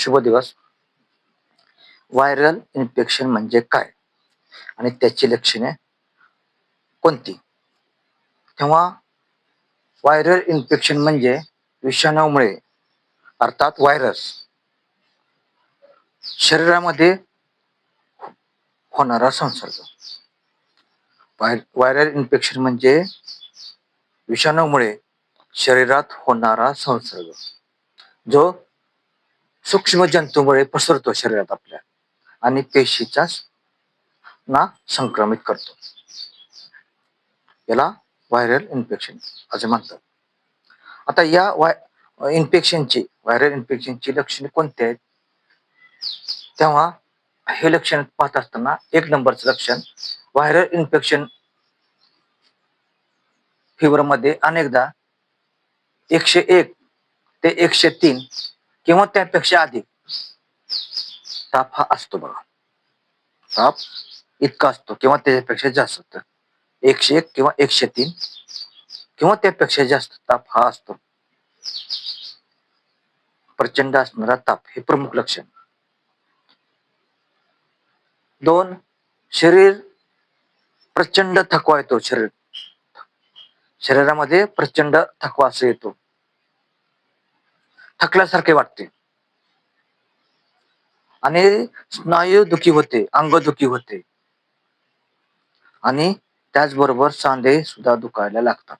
शुभ दिवस. Viral infection म्हणजे काय आणि त्याची लक्षणे कोणती? तेव्हा व्हायरल इन्फेक्शन म्हणजे विषाणूमुळे अर्थात व्हायरस शरीरामध्ये होणारा संसर्ग. व्हायरल इन्फेक्शन म्हणजे विषाणूमुळे शरीरात होणारा संसर्ग जो सूक्ष्म जंतूमुळे पसरतो शरीरात आपल्या आणि पेशीचा ना संक्रमित करतो. याला व्हायरल इन्फेक्शन असे म्हणतात. आता या व्हायरल इन्फेक्शनची लक्षणे कोणती आहेत? तेव्हा हे लक्षण पाहत असताना एक नंबरचं लक्षण, व्हायरल इन्फेक्शन फीवर मध्ये अनेकदा 101 ते 103 किंवा त्यापेक्षा अधिक ताप हा असतो बघा. ताप इतका असतो किंवा त्याच्यापेक्षा जास्त असतं. 101 किंवा 103 किंवा त्यापेक्षा जास्त ताप हा असतो. प्रचंड असणारा ताप हे प्रमुख लक्षण. 2, शरीर प्रचंड थकवा येतो. शरीरामध्ये प्रचंड थकवा असं येतो, थकल्यासारखे वाटते आणि स्नायूदुखी होते, अंगदुखी होते आणि त्याचबरोबर सांधे सुद्धा दुखायला लागतात.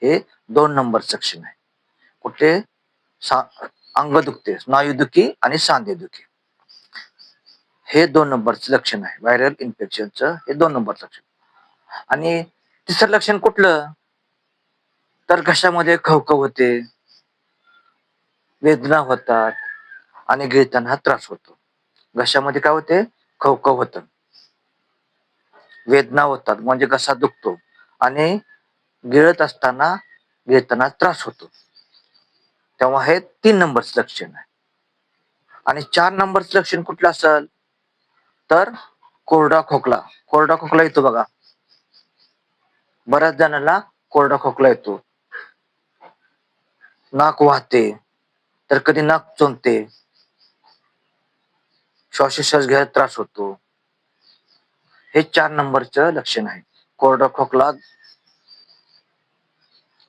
हे 2 नंबरचं लक्षण आहे. कुठे? अंग दुखते, स्नायूदुखी आणि सांधेदुखी. हे 2 नंबरचं लक्षण आहे. व्हायरल इन्फेक्शनचं हे 2 नंबरचं लक्षण. आणि तिसरं लक्षण कुठलं? तर घशामध्ये खवखव होते, वेदना होतात आणि गिळताना त्रास होतो. घशामध्ये काय होते? खवखव होतं, वेदना होतात म्हणजे घसा दुखतो आणि गिळताना त्रास होतो. तेव्हा हे 3 नंबरचं लक्षण आहे. आणि 4 नंबरचं लक्षण कुठलं असेल? तर कोरडा खोकला. कोरडा खोकला येतो बघा. बऱ्याच जणांना कोरडा खोकला येतो. नाक वाहते, तर कधी नाक चोंदते, श्वासोच्छ्वास घ्यायला त्रास होतो. हे 4 नंबरचं लक्षण आहे. कोरडा खोकला,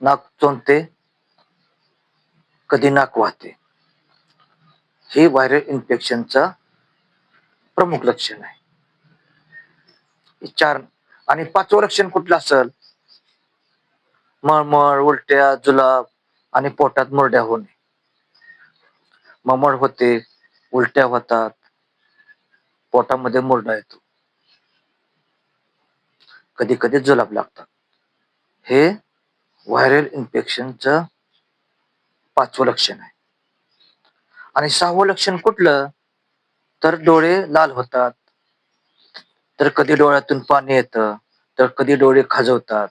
नाक चोंदते, कधी नाक वाहते. हे व्हायरल इन्फेक्शनचं प्रमुख लक्षण आहे. 4. आणि 5वं लक्षण कुठलं असेल? मळमळ, उलट्या, जुलाब आणि पोटात मुरड्या होणे. मळमळ होते, उलट्या होतात, पोटामध्ये मुरडा येतो, कधी कधी जुलाब लागतात. हे व्हायरल इन्फेक्शनचं 5वं लक्षण आहे. आणि 6वं लक्षण कुठलं? तर डोळे लाल होतात, तर कधी डोळ्यातून पाणी येतं, तर कधी डोळे खाजवतात,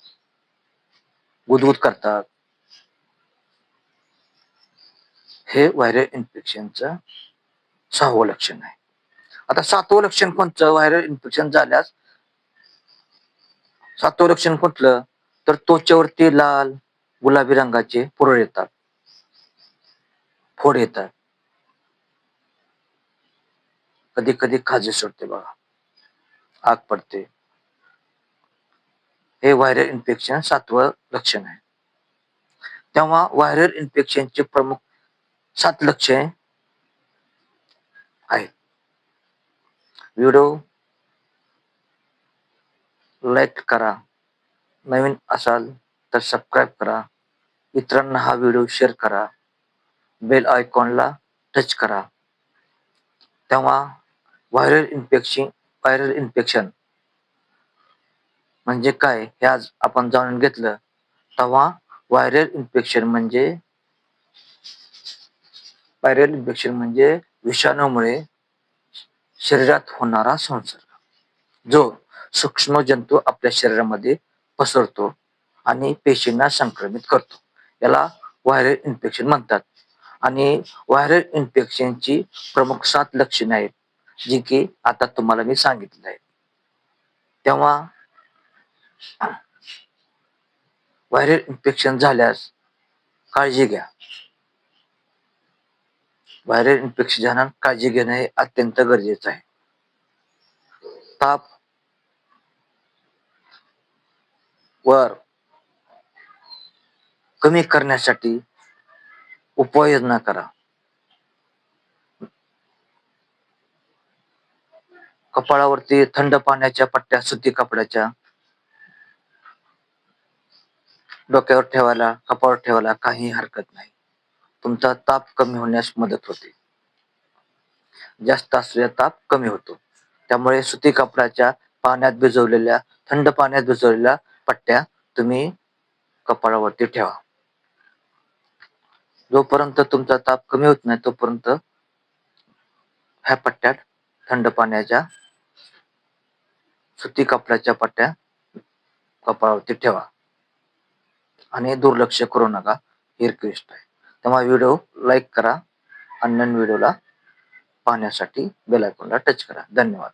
गुदगुद करतात. हे व्हायरल इन्फेक्शनचं 6वं लक्षण आहे. आता 7वं लक्षण कोणतं? व्हायरल इन्फेक्शन झाल्यास 7वं लक्षण कुठलं? तर त्वचेवरती लाल गुलाबी रंगाचे पुरळ येतात, फोड येतात, कधी कधी खाजे सुटते बघा, आग पडते. हे व्हायरल इन्फेक्शन 7वं लक्षण आहे. तेव्हा व्हायरल इन्फेक्शनचे प्रमुख 7 लक्षणे आहेत. व्हिडिओ लाईक करा, नवीन असाल तर सबस्क्राईब करा, इतरांना हा व्हिडिओ शेअर करा, बेल आयकॉनला टच करा. तेव्हा व्हायरल इन्फेक्शन म्हणजे काय हे आज आपण जाणून घेतलं. तेव्हा व्हायरल इन्फेक्शन म्हणजे विषाणूमुळे शरीरात होणारा संसर्ग जो सूक्ष्म जंतू आपल्या शरीरामध्ये पसरतो आणि पेशींना संक्रमित करतो. याला व्हायरल इन्फेक्शन म्हणतात. आणि व्हायरल इन्फेक्शनची प्रमुख 7 लक्षणे आहेत, जी की आता तुम्हाला मी सांगितलं आहे. तेव्हा व्हायरल इन्फेक्शन झाल्यास काळजी घ्या. व्हायरल इन्फेक्शन झाल्यानं काळजी घेणे हे अत्यंत गरजेचं आहे. ताप वर कमी करण्यासाठी उपाययोजना करा. कपाळावरती थंड पाण्याच्या पट्ट्या सुती कपड्याच्या डोक्यावर ठेवायला, कपाळावर ठेवायला काही हरकत नाही. तुमचा ताप कमी होण्यास मदत होते. जास्त असलेला ताप कमी होतो. त्यामुळे सुती कपड्याच्या थंड पाण्यात भिजवलेल्या पट्ट्या तुम्ही कपाळावरती ठेवा. जोपर्यंत तुमचा ताप कमी होत नाही तोपर्यंत ह्या पट्ट्यात थंड पाण्याच्या सुती कपड्याच्या पट्ट्या कपाळावरती ठेवा आणि दुर्लक्ष करू नका. ही रिक्वेस्ट आहे. तेव्हा व्हिडिओ लाईक करा आणि व्हिडिओला पाहण्यासाठी बेल आयकॉनला टच करा. धन्यवाद.